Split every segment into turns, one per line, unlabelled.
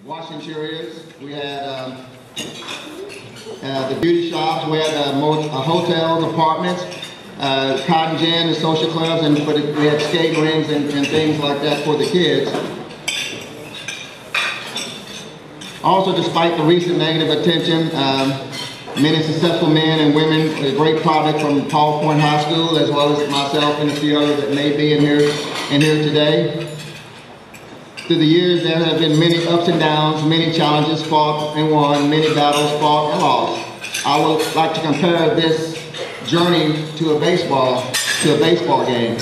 washing chariots. We had the beauty shops. We had hotels, apartments, cotton gin and social clubs, and we had skating rings and things like that for the kids. Also, despite the recent negative attention, many successful men and women, a great product from Paul Point High School, as well as myself and a few others that may be in here today. Through the years, there have been many ups and downs, many challenges fought and won, many battles fought and lost. I would like to compare this journey to a baseball game.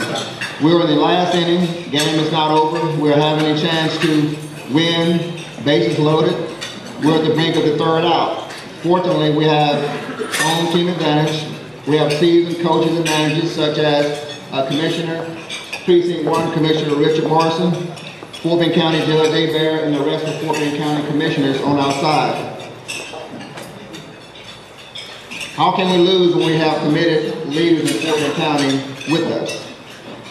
We're in the last inning, game is not over. We're having a chance to win, bases loaded. We're at the brink of the third out. Fortunately, we have home team advantage. We have seasoned coaches and managers such as Commissioner, Precinct 1 Commissioner Richard Morrison, Fort Bend County Judge A. Bear, and the rest of Fort Bend County Commissioners on our side. How can we lose when we have committed leaders in Fort Bend County with us?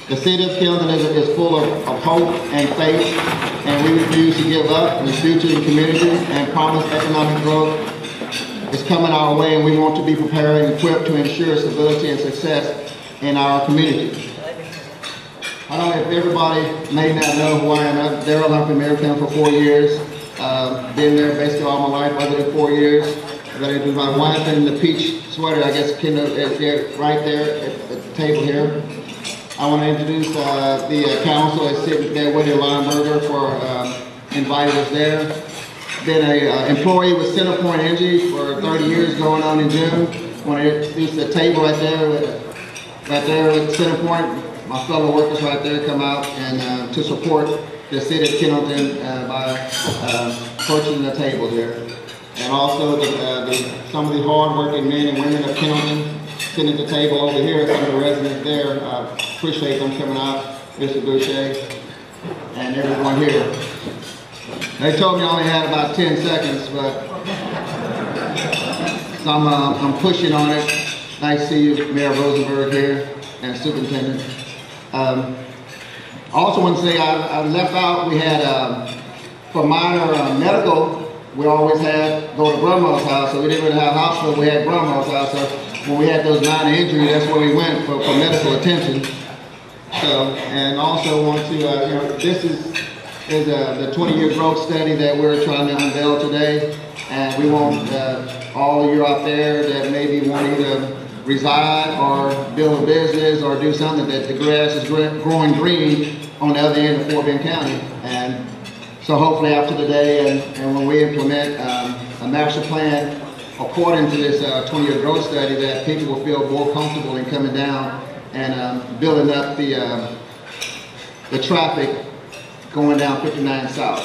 The City of Kendleton is full of hope and faith, and we refuse to give up. The future of the community and promised economic growth is coming our way, and we want to be prepared and equipped to ensure stability and success in our community. I don't know if everybody may not know who I am. I'm Daryl. I'm from American for 4 years. Been there basically all my life, other than 4 years. It was my wife in the peach sweater, I guess, right there at the table here. I want to introduce the council that's sitting there with Lineberger for inviting us there. Been an employee with Centerpoint Energy for 30 years going on in June. I want to introduce the table right there with Centerpoint. My fellow workers right there come out and to support the City of Kendleton by purchasing the table here. And also some of the hard-working men and women of Kendleton sitting at the table over here, some of the residents there. Appreciate them coming out, Mr. Boucher, and everyone here. They told me I only had about 10 seconds, but so I'm pushing on it. Nice to see you, Mayor Rosenberg here, and Superintendent. I also want to say I left out, we had, for minor medical, we always had go to grandma's house, so we didn't really have a hospital, we had grandma's house. So when we had those minor injuries, that's where we went for medical attention. So, and also want to, this is the 20-year growth study that we're trying to unveil today. And we want all of you out there that maybe want to either reside or build a business or do something that the grass is growing green on the other end of Fort Bend County. And so hopefully after today and when we implement a master plan according to this 20-year growth study, that people will feel more comfortable in coming down and building up the traffic going down 59 South.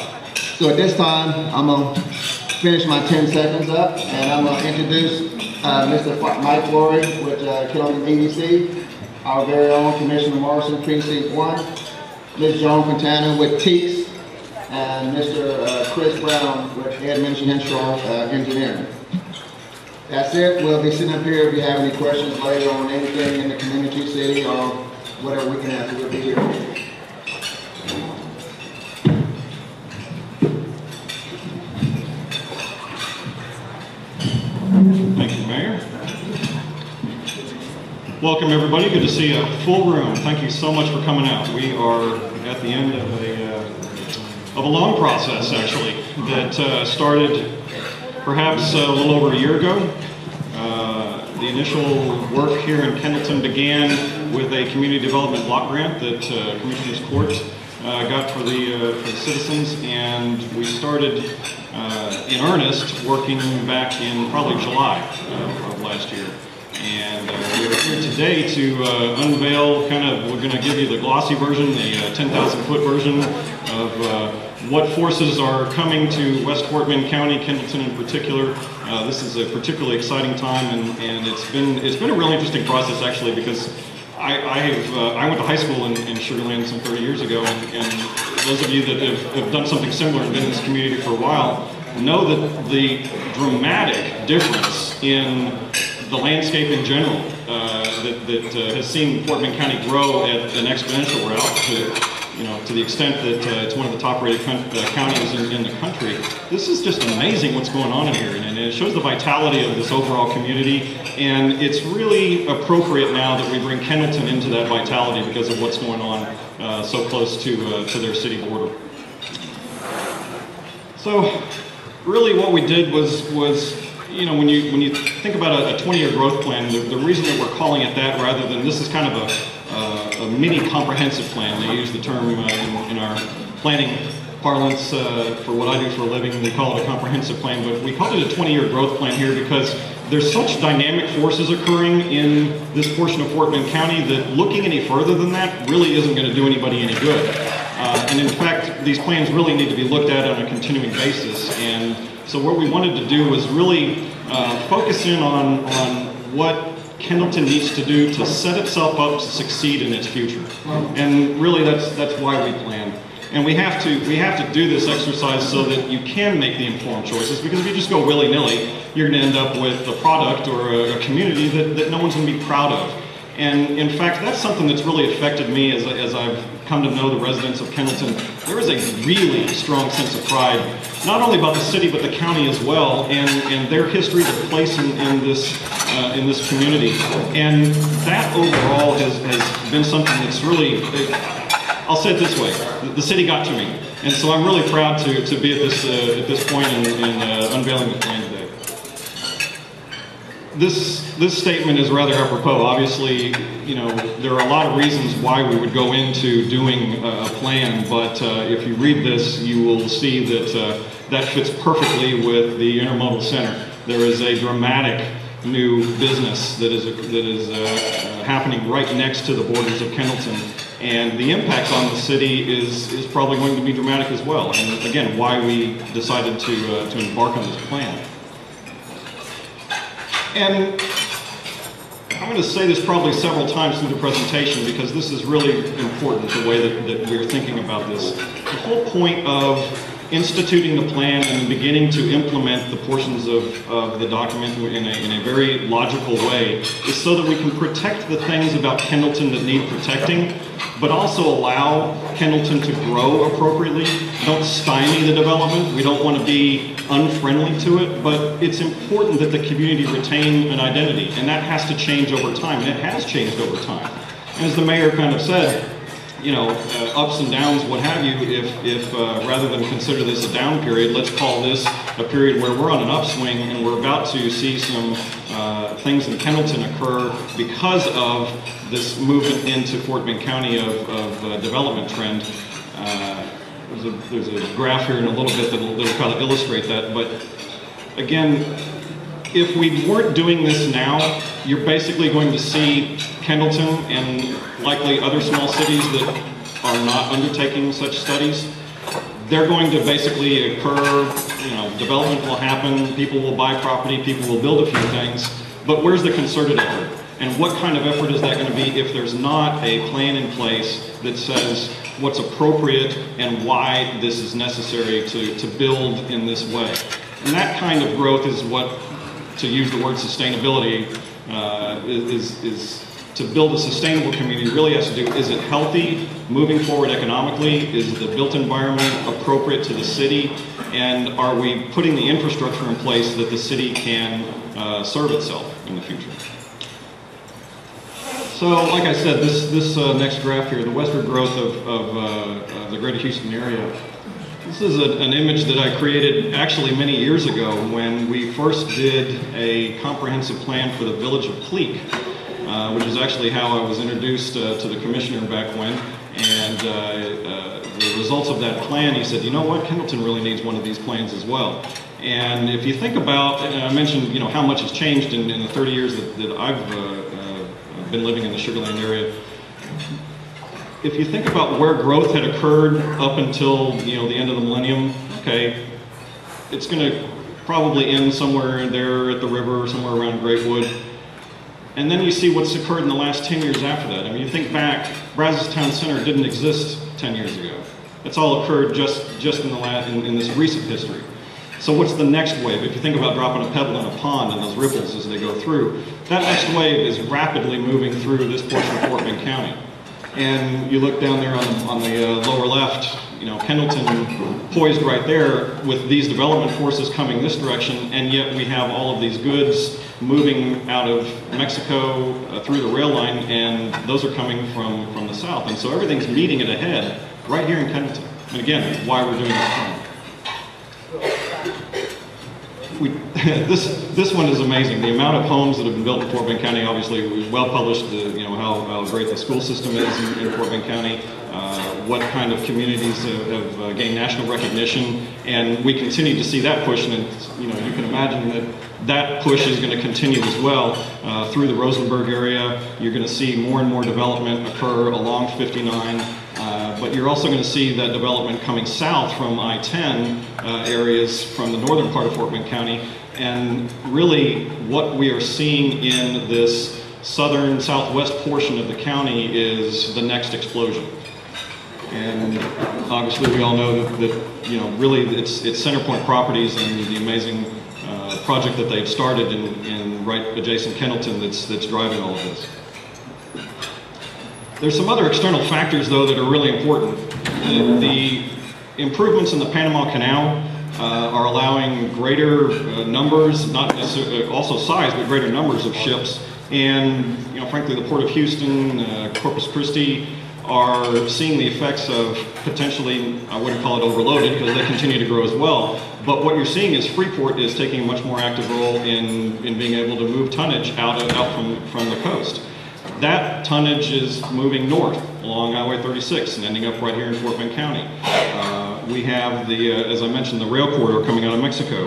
So at this time, I'm going to finish my 10 seconds up, and I'm going to introduce Mr. Mike Flory with Kendleton EDC, our very own Commissioner Morrison, Precinct 1, Ms. Joan Quintana with TEEX, and Mr. Chris Brown with Edmund Henshaw Engineering. That's it. We'll be sitting up here if you have any questions later on anything in the community, city, or whatever we can answer. We'll be here.
Thank you, Mayor. Welcome, everybody. Good to see a full room. Thank you so much for coming out. We are at the end of a long process, actually, that started perhaps a little over a year ago. The initial work here in Kendleton began with a community development block grant that Commissioner's Court got for the citizens, and we started in earnest working back in probably July of last year. And we're here today to unveil we're going to give you the glossy version, the 10,000-foot version of what forces are coming to West Fort Bend County, Kendleton in particular. This is a particularly exciting time, and it's been a really interesting process actually, because I went to high school in Sugar Land some 30 years ago, and those of you that have done something similar and been in this community for a while know that the dramatic difference in the landscape in general that has seen Fort Bend County grow at an exponential rate to the extent that it's one of the top-rated counties in the country. This is just amazing what's going on in here, and it shows the vitality of this overall community, and it's really appropriate now that we bring Kendleton into that vitality because of what's going on so close to their city border. So really what we did was when you think about a 20-year growth plan, the reason that we're calling it that rather than, this is kind of a mini comprehensive plan. They use the term in our planning parlance for what I do for a living, we call it a comprehensive plan, but we call it a 20-year growth plan here because there's such dynamic forces occurring in this portion of Fort Bend County that looking any further than that really isn't going to do anybody any good. And in fact, these plans really need to be looked at on a continuing basis. And so what we wanted to do was really focus in on what Kendleton needs to do to set itself up to succeed in its future. And really that's why we planned. And we have to do this exercise so that you can make the informed choices, because if you just go willy-nilly, you're going to end up with a product or a community that no one's going to be proud of. And in fact, that's something that's really affected me as I've come to know the residents of Kendleton. There is a really strong sense of pride, not only about the city, but the county as well, and their history, their place in this community. And that overall has been something that's really, I'll say it this way, the city got to me. And so I'm really proud to be at this point in unveiling the plan today. This statement is rather apropos. Obviously, there are a lot of reasons why we would go into doing a plan, but if you read this, you will see that that fits perfectly with the intermodal center. There is a dramatic new business that is happening right next to the borders of Kendleton, and the impact on the city is probably going to be dramatic as well. And again, why we decided to embark on this plan. And I'm going to say this probably several times through the presentation because this is really important, the way that we're thinking about this. The whole point of instituting the plan and beginning to implement the portions of the document in a very logical way is so that we can protect the things about Kendleton that need protecting, but also allow Kendleton to grow appropriately. Don't stymie the development. We don't want to be unfriendly to it, but it's important that the community retain an identity, and that has to change over time, and it has changed over time. And as the mayor kind of said, ups and downs, what have you, if rather than consider this a down period, let's call this a period where we're on an upswing and we're about to see some things in Kendleton occur because of this movement into Fort Bend County of development trend. There's a graph here in a little bit that'll kind of illustrate that, but again, if we weren't doing this now, you're basically going to see Kendleton and likely other small cities that are not undertaking such studies. They're going to basically occur, development will happen, people will buy property, people will build a few things, but where's the concerted effort? And what kind of effort is that going to be if there's not a plan in place that says what's appropriate and why this is necessary to build in this way? And that kind of growth is what, to use the word sustainability, is to build a sustainable community really has to do, is it healthy, moving forward economically? Is the built environment appropriate to the city? And are we putting the infrastructure in place that the city can serve itself in the future? So, like I said, this next graph here, the westward growth of the greater Houston area, this is an image that I created actually many years ago when we first did a comprehensive plan for the village of Cleek, which is actually how I was introduced to the commissioner back when. And the results of that plan, he said, you know what, Kendleton really needs one of these plans as well. And if you think about, and I mentioned how much has changed in the 30 years that I've been living in the Sugar Land area. If you think about where growth had occurred up until the end of the millennium, okay, it's going to probably end somewhere there at the river, somewhere around Greatwood. And then you see what's occurred in the last 10 years after that. I mean, you think back, Brazos Town Center didn't exist 10 years ago. It's all occurred just in this recent history. So what's the next wave? If you think about dropping a pebble in a pond and those ripples as they go through, that next wave is rapidly moving through this portion of Fort Bend County. And you look down there on the lower left, you know, Kendleton poised right there with these development forces coming this direction, and yet we have all of these goods moving out of Mexico through the rail line, and those are coming from the south. And so everything's meeting it ahead right here in Kendleton. And again, why we're doing this. This one is amazing. The amount of homes that have been built in Fort Bend County, obviously, was well published. You know how great the school system is in Fort Bend County. What kind of communities have gained national recognition, and we continue to see that push. And you know, you can imagine that push is going to continue as well through the Rosenberg area. You're going to see more and more development occur along 59. But you're also going to see that development coming south from I-10 areas from the northern part of Fort Bend County. And really what we are seeing in this southern southwest portion of the county is the next explosion. And obviously we all know that you know, really it's Centerpoint Properties and the amazing project that they've started in right adjacent Kendleton that's driving all of this. There's some other external factors, though, that are really important. The improvements in the Panama Canal are allowing greater numbers, not necessarily also size, but greater numbers of ships. And, you know, frankly, the Port of Houston, Corpus Christi, are seeing the effects of potentially, I wouldn't call it overloaded, because they continue to grow as well. But what you're seeing is Freeport is taking a much more active role in being able to move tonnage out from the coast. That tonnage is moving north along Highway 36 and ending up right here in Fort Bend County. We have the, as I mentioned, the rail corridor coming out of Mexico.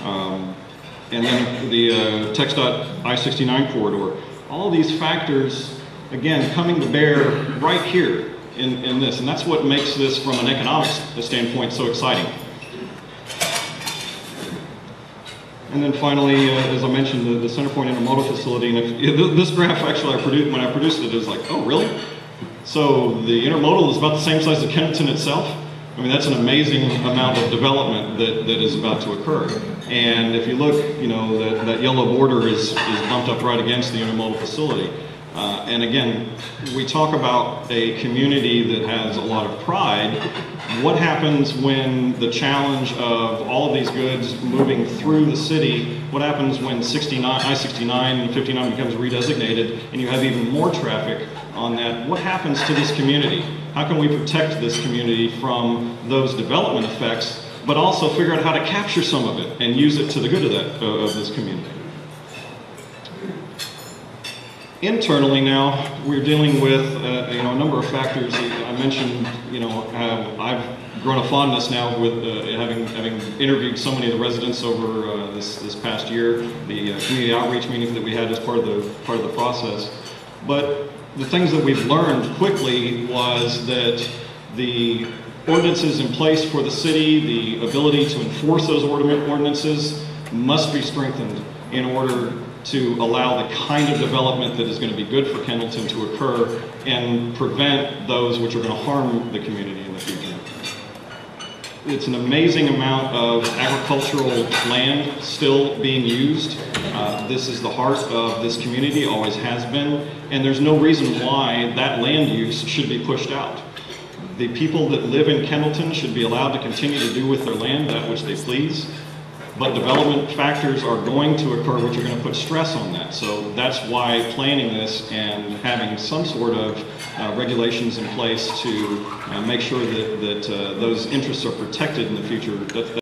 And then the TxDOT I-69 corridor. All of these factors, again, coming to bear right here in this. And that's what makes this, from an economics standpoint, so exciting. And then finally, as I mentioned, the Centerpoint intermodal facility. And this graph, actually, when I produced it, it was like, oh, really? So the intermodal is about the same size as Kendleton itself? I mean, that's an amazing amount of development that is about to occur. And if you look, you know, that yellow border is bumped up right against the intermodal facility. And again, we talk about a community that has a lot of pride. What happens when the challenge of all of these goods moving through the city, what happens when I-69 and 59 becomes redesignated and you have even more traffic on that? What happens to this community? How can we protect this community from those development effects, but also figure out how to capture some of it and use it to the good of this community? Internally now, we're dealing with you know, a number of factors. I mentioned, you know, I've grown a fondness now with having interviewed so many of the residents over this past year, the community outreach meetings that we had as part of the process. But the things that we've learned quickly was that the ordinances in place for the city, the ability to enforce those ordinances must be strengthened in order to allow the kind of development that is going to be good for Kendleton to occur and prevent those which are going to harm the community in the future. It's an amazing amount of agricultural land still being used. This is the heart of this community, always has been, and there's no reason why that land use should be pushed out. The people that live in Kendleton should be allowed to continue to do with their land that which they please. But development factors are going to occur which are going to put stress on that. So that's why planning this and having some sort of regulations in place to make sure that those interests are protected in the future,